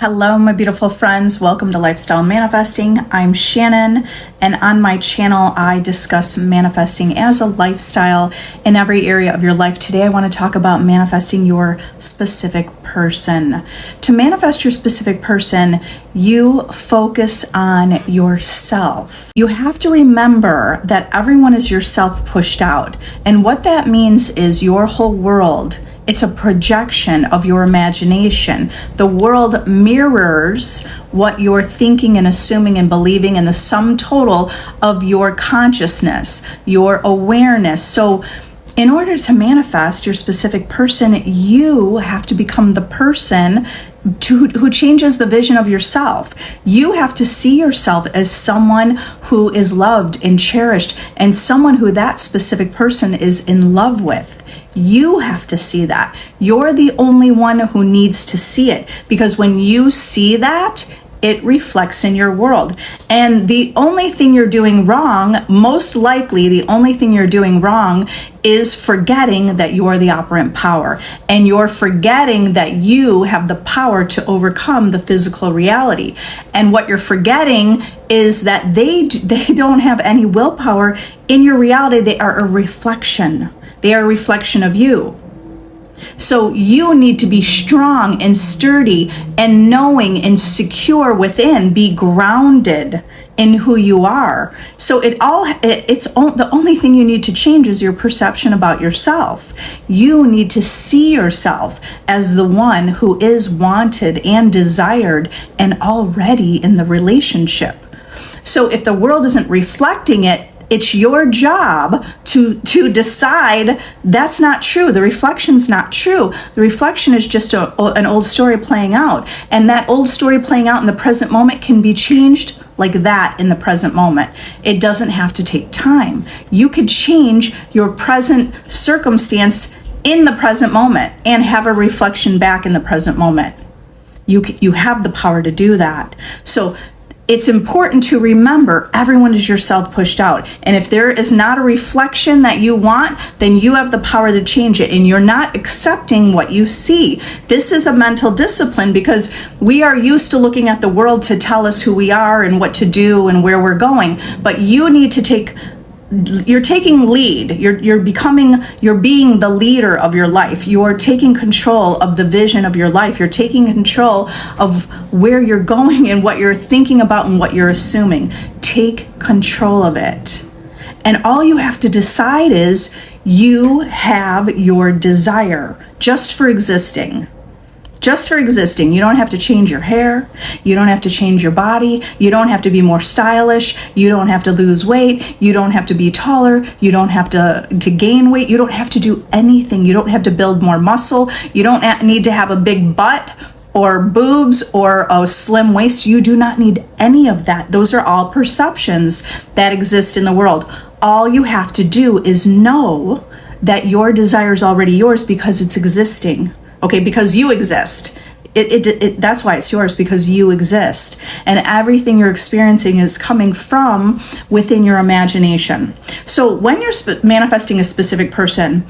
Hello, my beautiful friends. Welcome to Lifestyle Manifesting. I'm Shannon, and on my channel, I discuss manifesting as a lifestyle in every area of your life. Today, I want to talk about manifesting your specific person. To manifest your specific person, you focus on yourself. You have to remember that everyone is yourself pushed out. And what that means is your whole world. It's a projection of your imagination. The world mirrors what you're thinking and assuming and believing in the sum total of your consciousness, your awareness. So in order to manifest your specific person, you have to become the person who changes the vision of yourself. You have to see yourself as someone who is loved and cherished and someone who that specific person is in love with. You have to see that. You're the only one who needs to see it, because when you see that, it reflects in your world. And the only thing you're doing wrong, most likely the only thing you're doing wrong, is forgetting that you're the operant power. And you're forgetting that you have the power to overcome the physical reality. And what you're forgetting is that they don't have any willpower in your reality. They are a reflection. They are a reflection of you. So you need to be strong and sturdy and knowing and secure within, be grounded in who you are. So the only thing you need to change is your perception about yourself. You need to see yourself as the one who is wanted and desired and already in the relationship. So if the world isn't reflecting it, it's your job to decide that's not true. The reflection's not true. The reflection is just an old story playing out. And that old story playing out in the present moment can be changed like that in the present moment. It doesn't have to take time. You could change your present circumstance in the present moment and have a reflection back in the present moment. You have the power to do that. So it's important to remember everyone is yourself pushed out. And if there is not a reflection that you want, then you have the power to change it. And you're not accepting what you see. This is a mental discipline because we are used to looking at the world to tell us who we are and what to do and where we're going. But you need to you're taking lead. You're being the leader of your life. You are taking control of the vision of your life. You're taking control of where you're going and what you're thinking about and what you're assuming. Take control of it. And all you have to decide is you have your desire just for existing. Just for existing. You don't have to change your hair. You don't have to change your body. You don't have to be more stylish. You don't have to lose weight. You don't have to be taller. You don't have to gain weight. You don't have to do anything. You don't have to build more muscle. You don't need to have a big butt or boobs or a slim waist. You do not need any of that. Those are all perceptions that exist in the world. All you have to do is know that your desire is already yours because it's existing. Okay, because you exist. That's why it's yours, because you exist. And everything you're experiencing is coming from within your imagination. So when you're manifesting a specific person,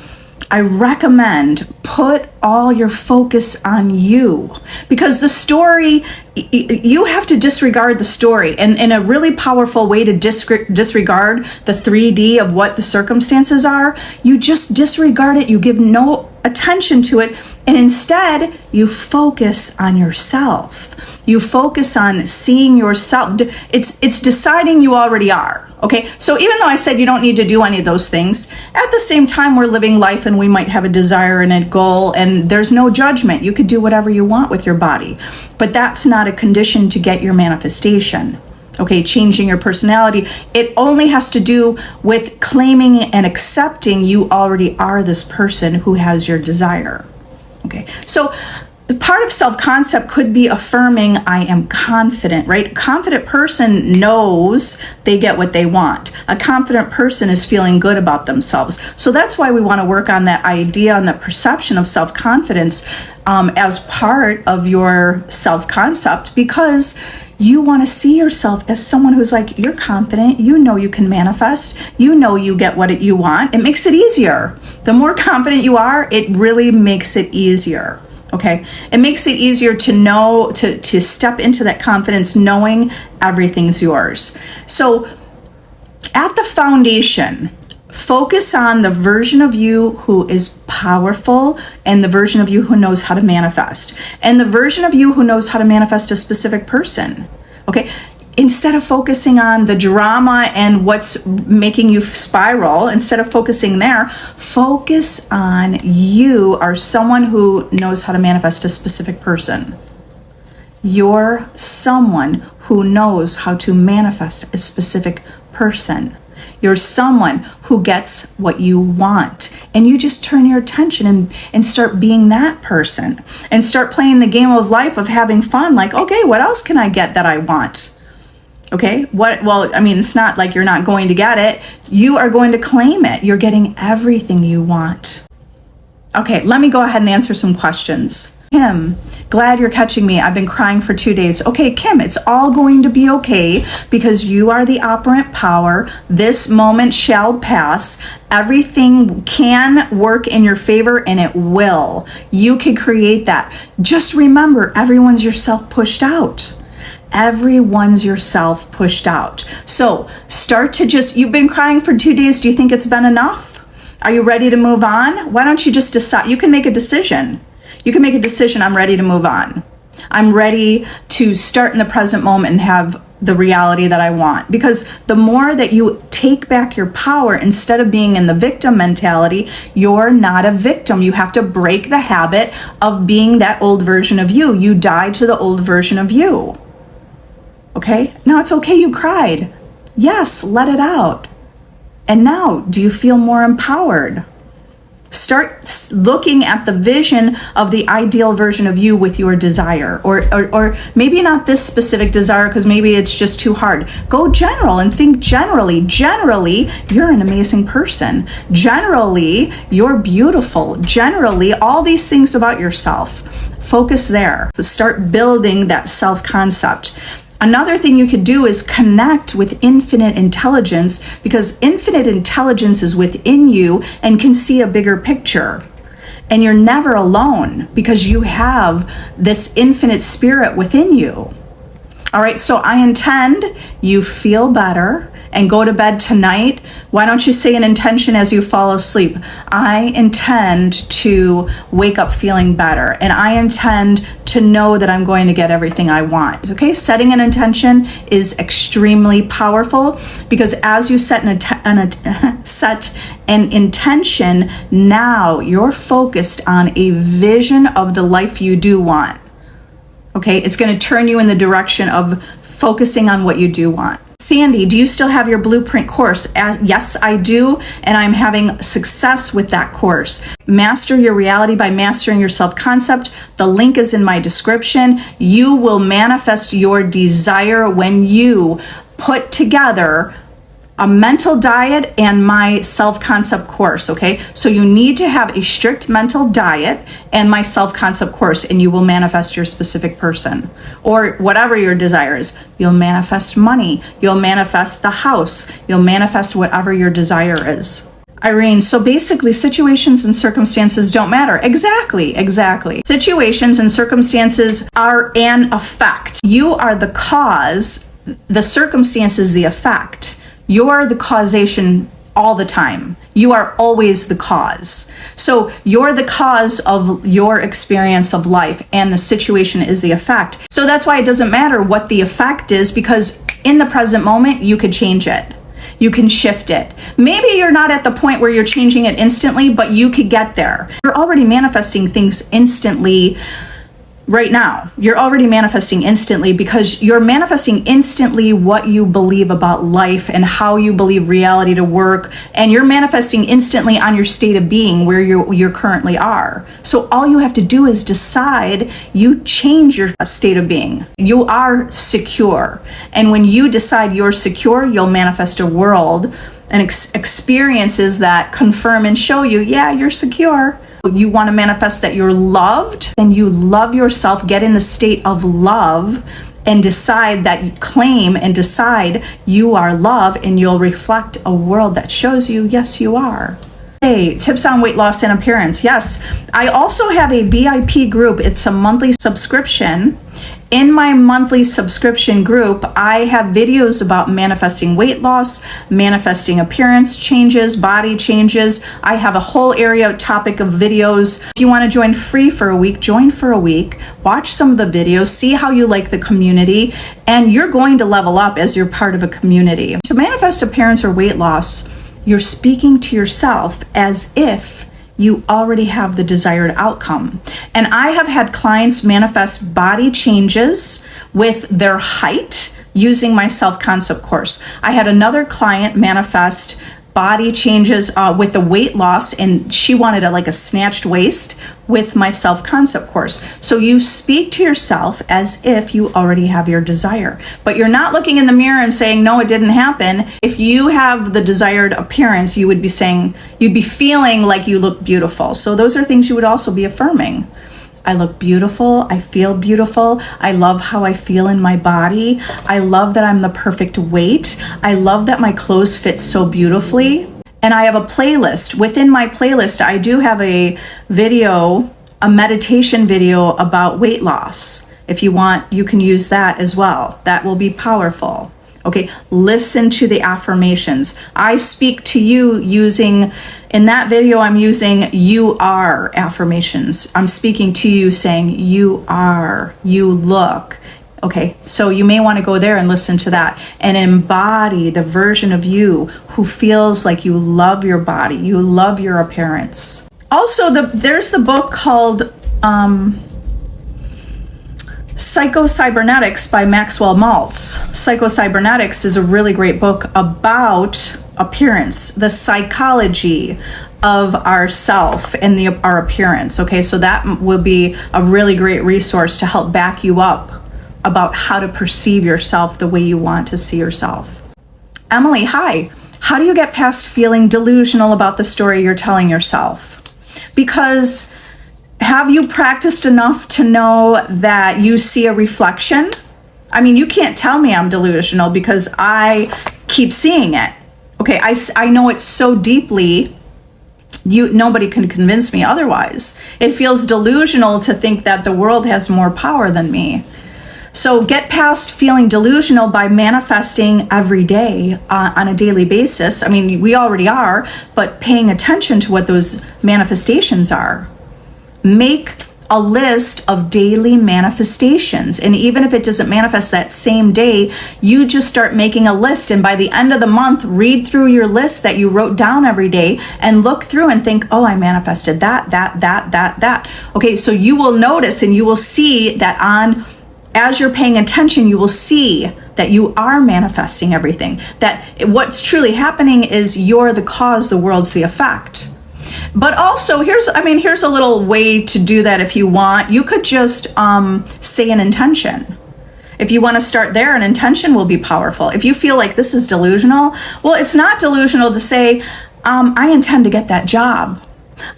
I recommend put all your focus on you, because the story, you have to disregard the story. And in a really powerful way to disregard the 3D of what the circumstances are, you just disregard it. You give no attention to it. And instead, you focus on yourself. You focus on seeing yourself. It's deciding you already are. Okay, so even though I said you don't need to do any of those things, at the same time, we're living life and we might have a desire and a goal, and there's no judgment. You could do whatever you want with your body, but that's not a condition to get your manifestation. Okay, changing your personality. It only has to do with claiming and accepting you already are this person who has your desire. Okay, so part of self-concept could be affirming, I am confident, right? A confident person knows they get what they want. A confident person is feeling good about themselves. So that's why we want to work on that idea and the perception of self-confidence as part of your self-concept, because you want to see yourself as someone who's like, you're confident, you know you can manifest, you know you get what you want. It makes it easier. The more confident you are, it really makes it easier. Okay, it makes it easier to know, to step into that confidence, knowing everything's yours. So at the foundation, focus on the version of you who is powerful and the version of you who knows how to manifest, and the version of you who knows how to manifest a specific person. Okay, instead of focusing on the drama and what's making you spiral, instead of focusing there, focus on you are someone who knows how to manifest a specific person. You're someone who knows how to manifest a specific person. You're someone who gets what you want, and you just turn your attention and start being that person and start playing the game of life of having fun. Like, okay, what else can I get that I want? Okay, well, I mean, it's not like you're not going to get it. You are going to claim it. You're getting everything you want. Okay, let me go ahead and answer some questions. Kim, glad you're catching me. I've been crying for 2 days. Okay, Kim, it's all going to be okay because you are the operant power. This moment shall pass. Everything can work in your favor, and it will. You can create that. Just remember, everyone's yourself pushed out. Everyone's yourself pushed out. So start to you've been crying for 2 days. Do you think it's been enough? Are you ready to move on? Why don't you just decide? You can make a decision. You can make a decision. I'm ready to move on. I'm ready to start in the present moment and have the reality that I want. Because the more that you take back your power, instead of being in the victim mentality, you're not a victim. You have to break the habit of being that old version of you. You died to the old version of you. Okay, now it's okay you cried. Yes, let it out. And now, do you feel more empowered? Start looking at the vision of the ideal version of you with your desire, or maybe not this specific desire because maybe it's just too hard. Go general and think generally. Generally, you're an amazing person. Generally, you're beautiful. Generally, all these things about yourself. Focus there. Start building that self-concept. Another thing you could do is connect with infinite intelligence, because infinite intelligence is within you and can see a bigger picture. And you're never alone because you have this infinite spirit within you. All right, so I intend you feel better and go to bed tonight. Why don't you say an intention as you fall asleep? I intend to wake up feeling better, and I intend to know that I'm going to get everything I want. Okay, setting an intention is extremely powerful, because as you set an intention, now you're focused on a vision of the life you do want. Okay, it's going to turn you in the direction of focusing on what you do want. Sandy, do you still have your blueprint course? Yes, I do, and I'm having success with that course. Master your reality by mastering your self-concept. The link is in my description. You will manifest your desire when you put together a mental diet and my self-concept course, okay? So you need to have a strict mental diet and my self-concept course, and you will manifest your specific person or whatever your desire is. You'll manifest money, you'll manifest the house, you'll manifest whatever your desire is. Irene, so basically situations and circumstances don't matter. Exactly. Situations and circumstances are an effect. You are the cause, the circumstance is the effect. You're the causation all the time. You are always the cause. So you're the cause of your experience of life, and the situation is the effect. So that's why it doesn't matter what the effect is, because in the present moment, you could change it. You can shift it. Maybe you're not at the point where you're changing it instantly, but you could get there. You're already manifesting things instantly. Right now, you're already manifesting instantly, because you're manifesting instantly what you believe about life and how you believe reality to work, and you're manifesting instantly on your state of being where you currently are. So all you have to do is decide. You change your state of being. You are secure, and when you decide you're secure, you'll manifest a world and experiences that confirm and show you, yeah, you're secure. You want to manifest that you're loved, then you love yourself, get in the state of love, and decide that you claim and decide you are love, and you'll reflect a world that shows you, yes, you are. Hey, tips on weight loss and appearance. Yes, I also have a VIP group. It's a monthly subscription. In my monthly subscription group, I have videos about manifesting weight loss, manifesting appearance changes, body changes. I have a whole topic of videos. If you want to join free for a week, join for a week. Watch some of the videos, see how you like the community, and you're going to level up as you're part of a community. To manifest appearance or weight loss, you're speaking to yourself as if you already have the desired outcome. And I have had clients manifest body changes with their height using my self-concept course. I had another client manifest body changes with the weight loss, and she wanted a snatched waist with my self-concept course. So you speak to yourself as if you already have your desire, but you're not looking in the mirror and saying, no, it didn't happen. If you have the desired appearance, you would be saying, you'd be feeling like you look beautiful. So those are things you would also be affirming. I look beautiful. I feel beautiful. I love how I feel in my body. I love that I'm the perfect weight. I love that my clothes fit so beautifully. And I have a playlist. Within my playlist, I do have a meditation video about weight loss. If you want, you can use that as well. That will be powerful. Okay, listen to the affirmations. I speak to you in that video, I'm using you are affirmations. I'm speaking to you saying you are, you look. Okay, so you may want to go there and listen to that and embody the version of you who feels like you love your body, you love your appearance. Also, there's the book called Psycho-Cybernetics by Maxwell Maltz. Psycho-Cybernetics is a really great book about appearance, the psychology of ourself and our appearance. Okay, so that will be a really great resource to help back you up about how to perceive yourself the way you want to see yourself. Emily, hi. How do you get past feeling delusional about the story you're telling yourself? Because have you practiced enough to know that you see a reflection? I mean, you can't tell me I'm delusional because I keep seeing it. Okay, I know it so deeply, nobody can convince me otherwise. It feels delusional to think that the world has more power than me. So get past feeling delusional by manifesting every day on a daily basis. I mean, we already are, but paying attention to what those manifestations are. Make a list of daily manifestations. And even if it doesn't manifest that same day, you just start making a list. And by the end of the month, read through your list that you wrote down every day and look through and think, oh, I manifested that. Okay, so you will notice and you will see that as you're paying attention, you will see that you are manifesting everything. That what's truly happening is you're the cause, the world's the effect. But also, here's a little way to do that if you want. You could just say an intention. If you want to start there, an intention will be powerful. If you feel like this is delusional, well, it's not delusional to say, I intend to get that job.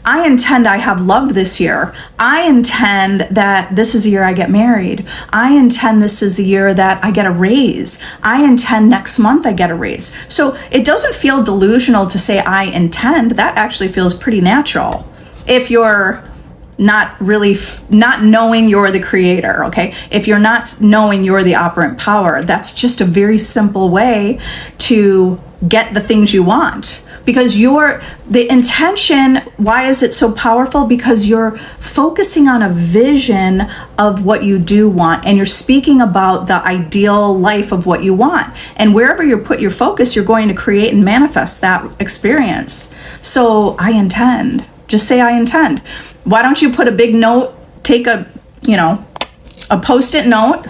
I intend I have love this year. I intend that this is the year I get married. I intend this is the year that I get a raise. I intend next month I get a raise. So it doesn't feel delusional to say I intend. That actually feels pretty natural if you're not knowing you're the creator, okay? If you're not knowing you're the operant power, that's just a very simple way to get the things you want. Because the intention, why is it so powerful? Because you're focusing on a vision of what you do want, and you're speaking about the ideal life of what you want. And wherever you put your focus, you're going to create and manifest that experience. So I intend. Just say I intend. Why don't you put a big note, take a Post-it note,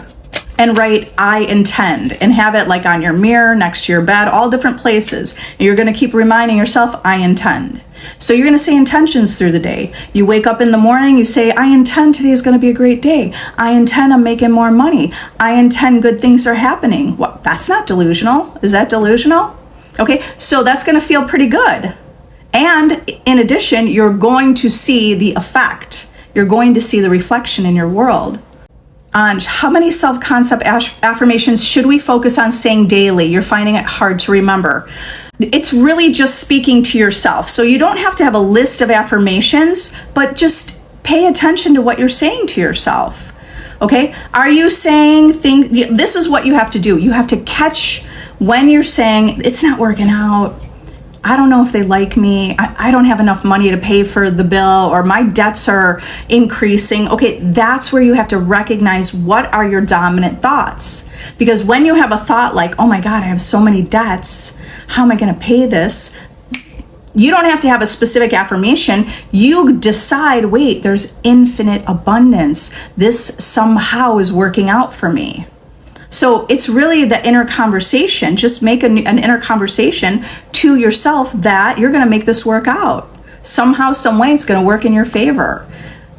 and write I intend, and have it like on your mirror, next to your bed, all different places. And you're going to keep reminding yourself, I intend. So you're going to say intentions through the day. You wake up in the morning, you say, I intend today is going to be a great day. I intend I'm making more money. I intend good things are happening. Well, that's not delusional. Is that delusional? Okay, so that's going to feel pretty good. And in addition, you're going to see the effect. You're going to see the reflection in your world. On how many self-concept affirmations should we focus on saying daily? You're finding it hard to remember. It's really just speaking to yourself. So you don't have to have a list of affirmations, but just pay attention to what you're saying to yourself. Okay? Are you saying things? This is what you have to do. You have to catch when you're saying, it's not working out. I don't know if they like me. I don't have enough money to pay for the bill, or my debts are increasing. Okay, that's where you have to recognize what are your dominant thoughts. Because when you have a thought like, oh my God, I have so many debts, how am I going to pay this? You don't have to have a specific affirmation. You decide, wait, there's infinite abundance. This somehow is working out for me. So it's really the inner conversation. Just make an inner conversation to yourself that you're going to make this work out. Somehow, some way, it's going to work in your favor.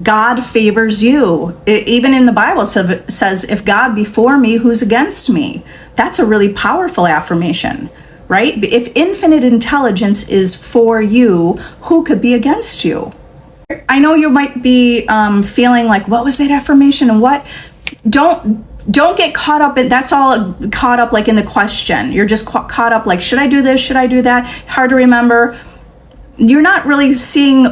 God favors you. Even in the Bible, it says, if God be for me, who's against me? That's a really powerful affirmation, right? If infinite intelligence is for you, who could be against you? I know you might be feeling like, what was that affirmation and what? Don't get caught up in, that's all caught up like in the question. You're just caught up like, should I do this? Should I do that? Hard to remember. You're not really seeing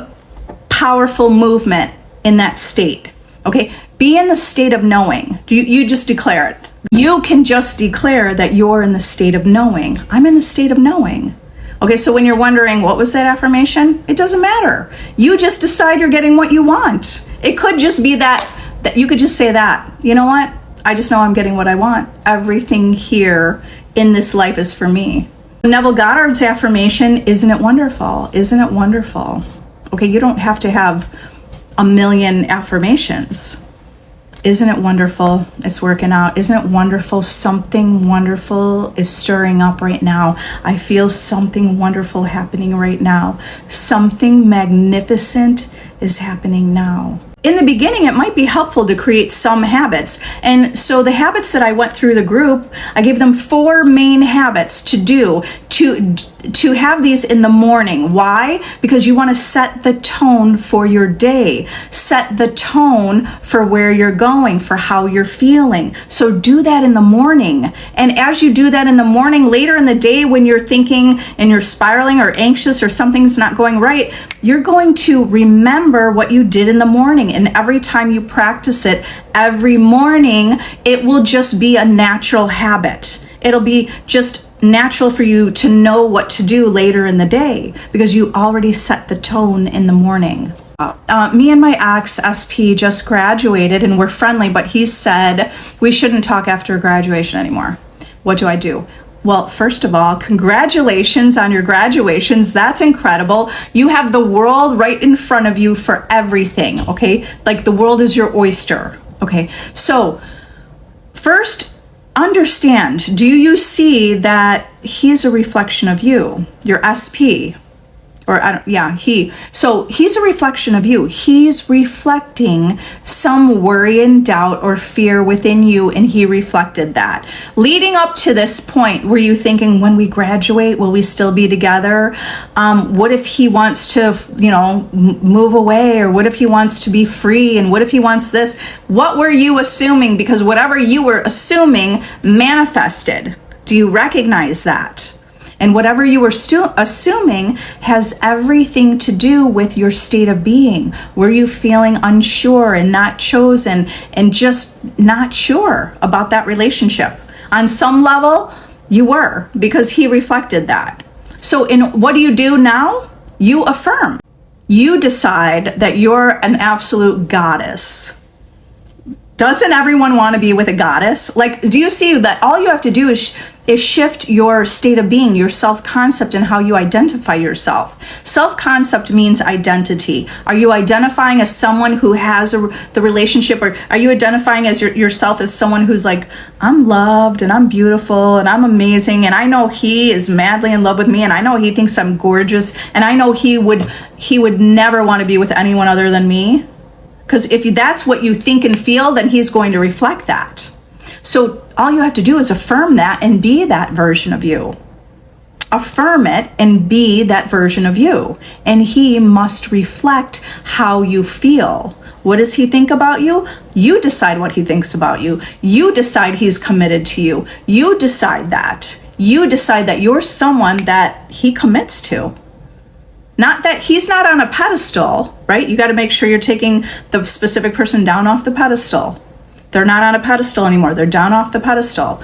powerful movement in that state. Okay? Be in the state of knowing. You just declare it. You can just declare that you're in the state of knowing. I'm in the state of knowing. Okay, so when you're wondering, what was that affirmation? It doesn't matter. You just decide you're getting what you want. It could just be that you could just say that. You know what? I just know I'm getting what I want. Everything here in this life is for me. Neville Goddard's affirmation, isn't it wonderful? Isn't it wonderful? Okay, you don't have to have a million affirmations. Isn't it wonderful? It's working out. Isn't it wonderful? Something wonderful is stirring up right now. I feel something wonderful happening right now. Something magnificent is happening now. In the beginning, it might be helpful to create some habits. And so the habits that I went through the group, I gave them 4 main habits to do, to have these in the morning. Why? Because you want to set the tone for your day. Set the tone for where you're going, for how you're feeling. So do that in the morning. And as you do that in the morning, later in the day when you're thinking and you're spiraling or anxious or something's not going right, you're going to remember what you did in the morning. And every time you practice it, every morning, it will just be a natural habit. It'll be just natural for you to know what to do later in the day because you already set the tone in the morning. Me and my ex, SP, just graduated and we're friendly, but he said we shouldn't talk after graduation anymore. What do I do? Well, first of all, congratulations on your graduations. That's incredible. You have the world right in front of you for everything, okay? Like the world is your oyster, okay? So first, understand, do you see that he's a reflection of you, your SP? So he's a reflection of you. He's reflecting some worry and doubt or fear within you, and he reflected that. Leading up to this point, were you thinking, when we graduate, will we still be together? What if he wants to, move away? Or what if he wants to be free? And what if he wants this? What were you assuming? Because whatever you were assuming manifested. Do you recognize that? And whatever you were assuming has everything to do with your state of being. Were you feeling unsure and not chosen and just not sure about that relationship? On some level, you were, because he reflected that. So what do you do now? You affirm. You decide that you're an absolute goddess. Doesn't everyone want to be with a goddess? Like, do you see that all you have to do is shift your state of being, your self-concept, and how you identify yourself. Self-concept means identity. Are you identifying as someone who has the relationship, or are you identifying as yourself as someone who's like, I'm loved and I'm beautiful and I'm amazing and I know he is madly in love with me and I know he thinks I'm gorgeous and I know he would never want to be with anyone other than me? Because if that's what you think and feel, then he's going to reflect that. So all you have to do is affirm that and be that version of you. Affirm it and be that version of you. And he must reflect how you feel. What does he think about you? You decide what he thinks about you. You decide he's committed to you. You decide that. You decide that you're someone that he commits to. Not that he's not on a pedestal, right? You got to make sure you're taking the specific person down off the pedestal. They're not on a pedestal anymore. They're down off the pedestal.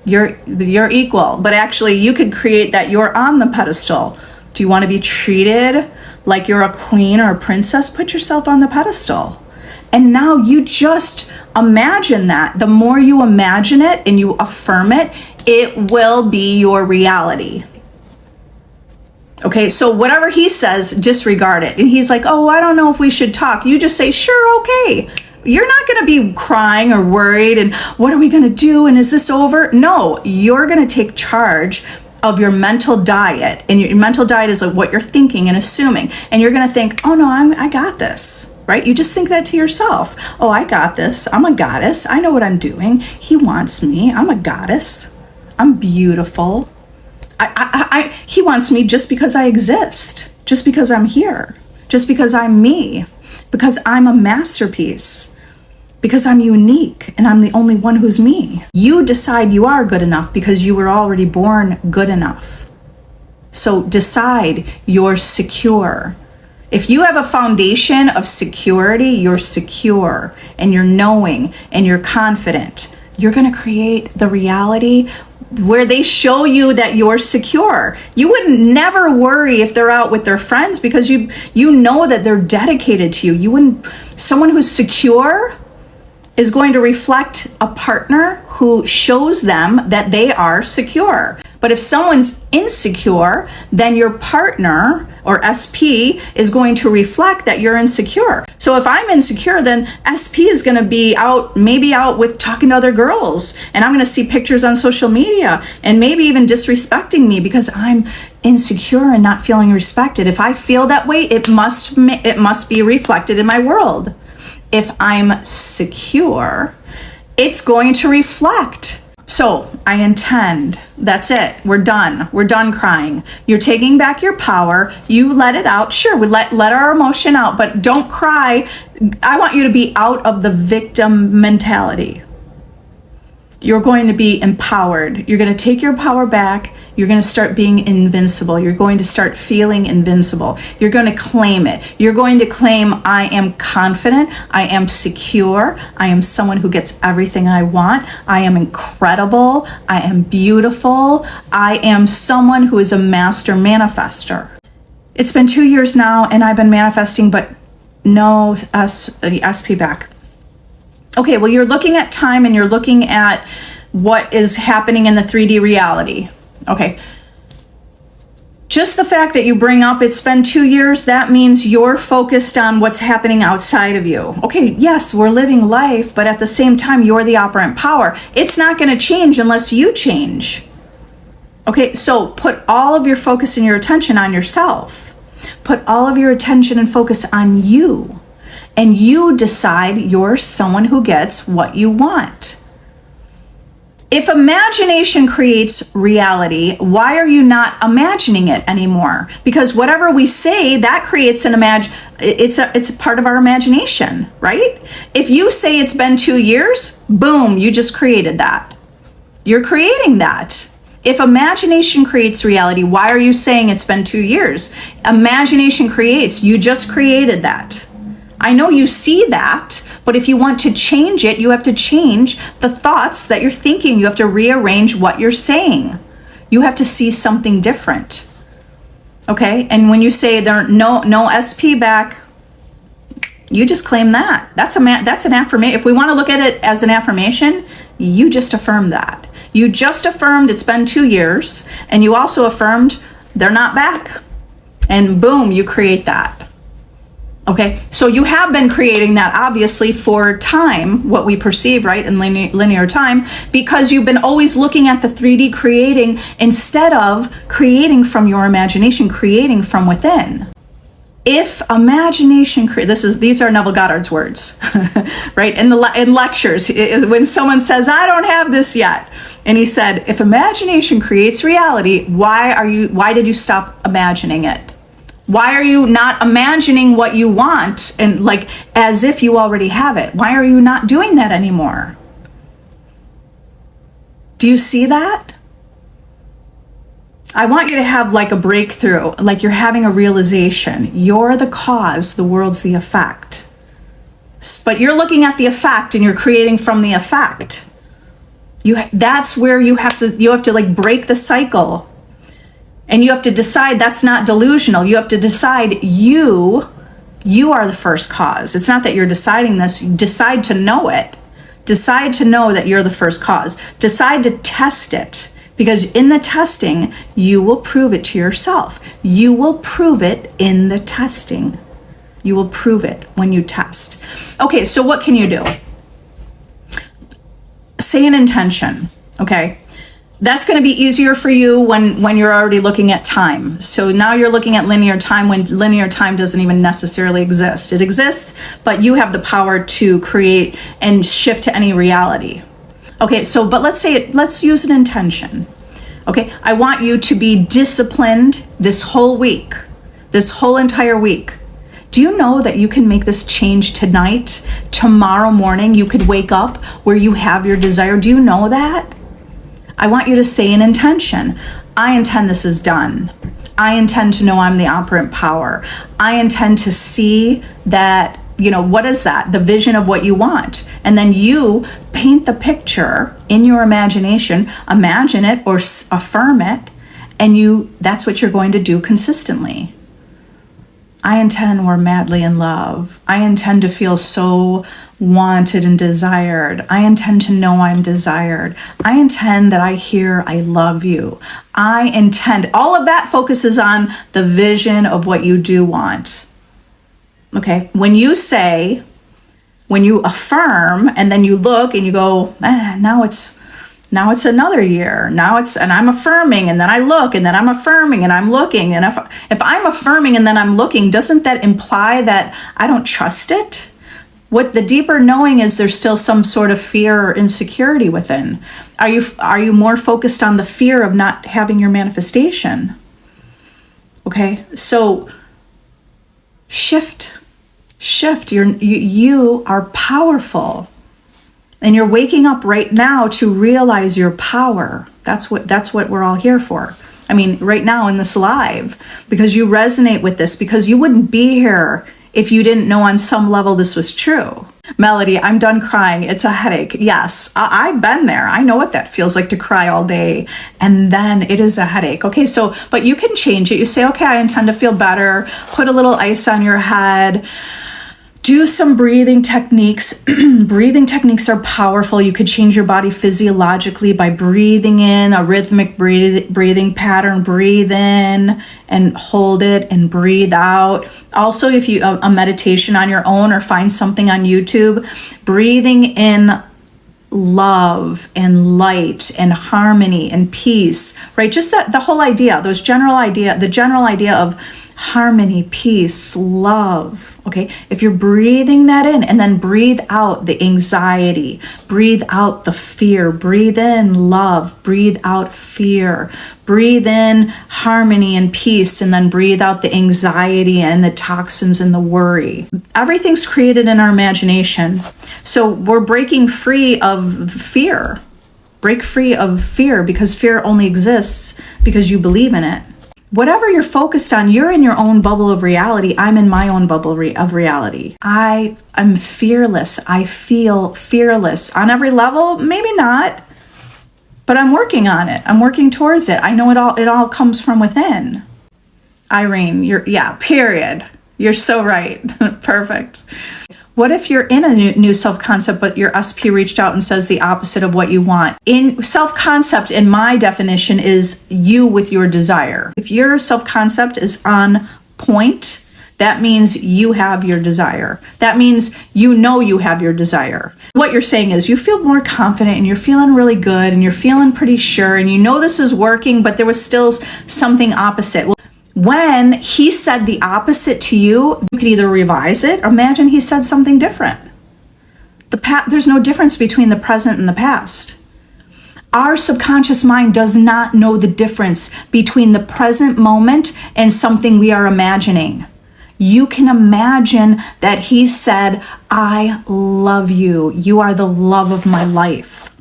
You're equal, but actually you could create that you're on the pedestal. Do you want to be treated like you're a queen or a princess? Put yourself on the pedestal. And now you just imagine that. The more you imagine it and you affirm it, it will be your reality. Okay, so whatever he says, disregard it. And he's like, oh, I don't know if we should talk. You just say, sure, okay. You're not going to be crying or worried and what are we going to do? And is this over? No, you're going to take charge of your mental diet. And your mental diet is what you're thinking and assuming. And you're going to think, oh no, I got this, right? You just think that to yourself. Oh, I got this. I'm a goddess. I know what I'm doing. He wants me. I'm a goddess. I'm beautiful. He wants me just because I exist, just because I'm here, just because I'm me, because I'm a masterpiece, because I'm unique and I'm the only one who's me. You decide you are good enough because you were already born good enough. So decide you're secure. If you have a foundation of security, you're secure and you're knowing and you're confident. You're going to create the reality where they show you that you're secure. You would never worry if they're out with their friends because you know that they're dedicated to you. Someone who's secure is going to reflect a partner who shows them that they are secure. But if someone's insecure, then your partner or SP is going to reflect that you're insecure. So if I'm insecure, then SP is going to be maybe out with talking to other girls, and I'm going to see pictures on social media and maybe even disrespecting me because I'm insecure and not feeling respected. If I feel that way, it must be reflected in my world. If I'm secure, it's going to reflect. So I intend, that's it. We're done. We're done crying. You're taking back your power. You let it out. Sure, we let our emotion out, but don't cry. I want you to be out of the victim mentality. You're going to be empowered. You're going to take your power back. You're going to start being invincible. You're going to start feeling invincible. You're going to claim it. You're going to claim, I am confident. I am secure. I am someone who gets everything I want. I am incredible. I am beautiful. I am someone who is a master manifester. It's been 2 years now and I've been manifesting, but no SP back. Okay, well, you're looking at time and you're looking at what is happening in the 3D reality. Okay. Just the fact that you bring up it's been 2 years, that means you're focused on what's happening outside of you. Okay, yes, we're living life, but at the same time, you're the operant power. It's not going to change unless you change. Okay, so put all of your focus and your attention on yourself. Put all of your attention and focus on you. And you decide you're someone who gets what you want. If imagination creates reality, why are you not imagining it anymore? Because whatever we say, that creates it's a part of our imagination, right? If you say it's been 2 years, boom, you just created that. You're creating that. If imagination creates reality, why are you saying it's been 2 years? Imagination creates, you just created that. I know you see that, but if you want to change it, you have to change the thoughts that you're thinking. You have to rearrange what you're saying. You have to see something different. Okay? And when you say there no SP back, you just claim that. That's an affirmation. If we want to look at it as an affirmation, you just affirmed that. You just affirmed it's been 2 years, and you also affirmed they're not back. And boom, you create that. Okay, so you have been creating that obviously for time, what we perceive, right, in linear time, because you've been always looking at the 3D creating instead of creating from your imagination, creating from within. If imagination, these are Neville Goddard's words, right? In lectures, when someone says, I don't have this yet. And he said, if imagination creates reality, why did you stop imagining it? Why are you not imagining what you want and like as if you already have it? Why are you not doing that anymore? Do you see that? I want you to have like a breakthrough, like you're having a realization. You're the cause, the world's the effect. But you're looking at the effect and you're creating from the effect. That's where you have to like break the cycle. And you have to decide that's not delusional. You have to decide you are the first cause. It's not that you're deciding this. You decide to know it. Decide to know that you're the first cause. Decide to test it. Because in the testing, you will prove it to yourself. You will prove it in the testing. You will prove it when you test. Okay, so what can you do? Say an intention, okay? That's going to be easier for you when you're already looking at time. So now you're looking at linear time when linear time doesn't even necessarily exist. It exists, but you have the power to create and shift to any reality. Okay, so but let's use an intention. Okay, I want you to be disciplined this whole week, this whole entire week. Do you know that you can make this change tonight? Tomorrow morning, you could wake up where you have your desire. Do you know that? I want you to say an intention. I intend this is done. I intend to know I'm the operant power. I intend to see that, what is that? The vision of what you want. And then you paint the picture in your imagination, imagine it or affirm it, and that's what you're going to do consistently. I intend we're madly in love. I intend to feel so wanted and desired. I intend to know I'm desired. I intend that I hear I love you. I intend, all of that focuses on the vision of what you do want. Okay, when you affirm and then you look and you go, now it's another year. And I'm affirming and then I look and then I'm affirming and I'm looking. And if I'm affirming and then I'm looking, doesn't that imply that I don't trust it? What the deeper knowing is, there's still some sort of fear or insecurity within. Are you more focused on the fear of not having your manifestation? Okay, so shift. You are powerful. And you're waking up right now to realize your power. That's what we're all here for. I mean, right now in this live, because you resonate with this, because you wouldn't be here if you didn't know on some level this was true. Melody, I'm done crying. It's a headache. Yes, I've been there. I know what that feels like to cry all day. And then it is a headache. Okay, so, but you can change it. You say, okay, I intend to feel better. Put a little ice on your head. Do some breathing techniques. Breathing techniques are powerful. You could change your body physiologically by breathing in a rhythmic breathing pattern. Breathe in and hold it and breathe out. Also, if you a meditation on your own or find something on YouTube, breathing in love and light and harmony and peace, right? Just the whole idea, the general idea of harmony, peace, love. Okay, if you're breathing that in and then breathe out the anxiety, breathe out the fear, breathe in love, breathe out fear, breathe in harmony and peace, and then breathe out the anxiety and the toxins and the worry. Everything's created in our imagination. So we're breaking free of fear. Break free of fear, because fear only exists because you believe in it. Whatever you're focused on, you're in your own bubble of reality. I'm in my own bubble of reality. I am fearless. I feel fearless on every level. Maybe not, but I'm working on it. I'm working towards it. I know it all comes from within. Irene, period. You're so right. Perfect. What if you're in a new self-concept, but your SP reached out and says the opposite of what you want? In self-concept, in my definition, is you with your desire. If your self-concept is on point, that means you have your desire. That means you know you have your desire. What you're saying is you feel more confident and you're feeling really good and you're feeling pretty sure and you know this is working, but there was still something opposite. When he said the opposite to you, you could either revise it or imagine he said something different. There's no difference between the present and the past. Our subconscious mind does not know the difference between the present moment and something we are imagining. You can imagine that he said, I love you. You are the love of my life.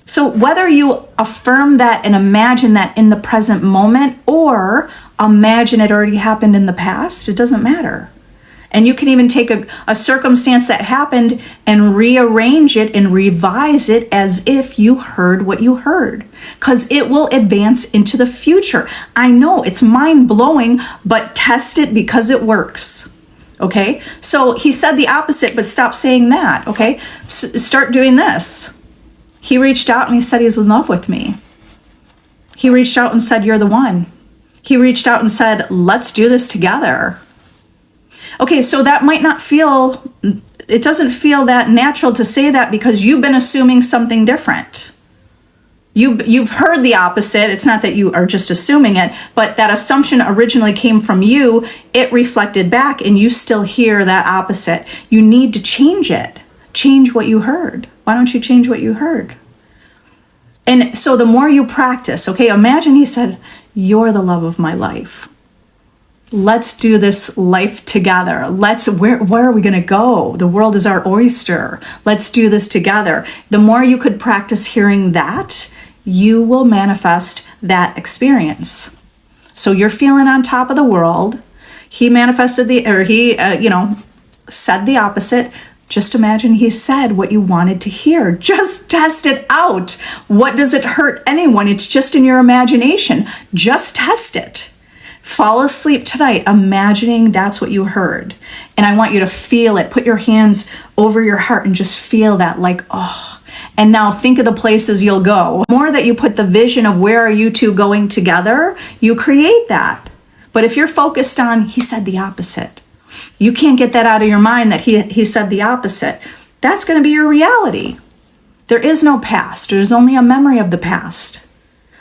So whether you affirm that and imagine that in the present moment or imagine it already happened in the past, it doesn't matter. And you can even take a circumstance that happened and rearrange it and revise it as if you heard what you heard, because it will advance into the future. I know it's mind-blowing, but test it because it works. Okay? So he said the opposite, but stop saying that. Okay? Start doing this. He reached out and he said he's in love with me. He reached out and said, you're the one. He reached out and said, let's do this together. Okay, so that might not feel, it doesn't feel that natural to say that because you've been assuming something different. You've heard the opposite. It's not that you are just assuming it, but that assumption originally came from you. It reflected back and you still hear that opposite. You need to change it. Change what you heard. Why don't you change what you heard? And so the more you practice, okay, imagine he said, you're the love of my life. Let's do this life together. Where are we going to go? The world is our oyster. Let's do this together. The more you could practice hearing that, you will manifest that experience. So you're feeling on top of the world. He manifested said the opposite. Just imagine he said what you wanted to hear. Just test it out. What does it hurt anyone? It's just in your imagination. Just test it. Fall asleep tonight imagining that's what you heard. And I want you to feel it. Put your hands over your heart and just feel that like, oh. And now think of the places you'll go. The more that you put the vision of where are you two going together, you create that. But if you're focused on, he said the opposite. You can't get that out of your mind that he said the opposite. That's going to be your reality. There is no past. There's only a memory of the past.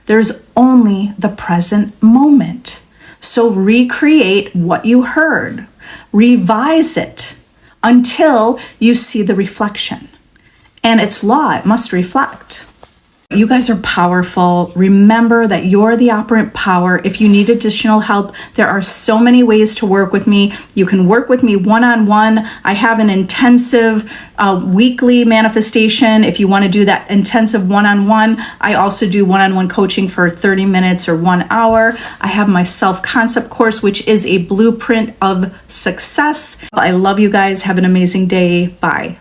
There's only the present moment. So recreate what you heard. Revise it until you see the reflection. And it's law, it must reflect. You guys are powerful. Remember that you're the operant power. If you need additional help, there are so many ways to work with me. You can work with me one-on-one. I have an intensive weekly manifestation. If you want to do that intensive one-on-one, I also do one-on-one coaching for 30 minutes or 1 hour. I have my self-concept course, which is a blueprint of success. I love you guys. Have an amazing day. Bye.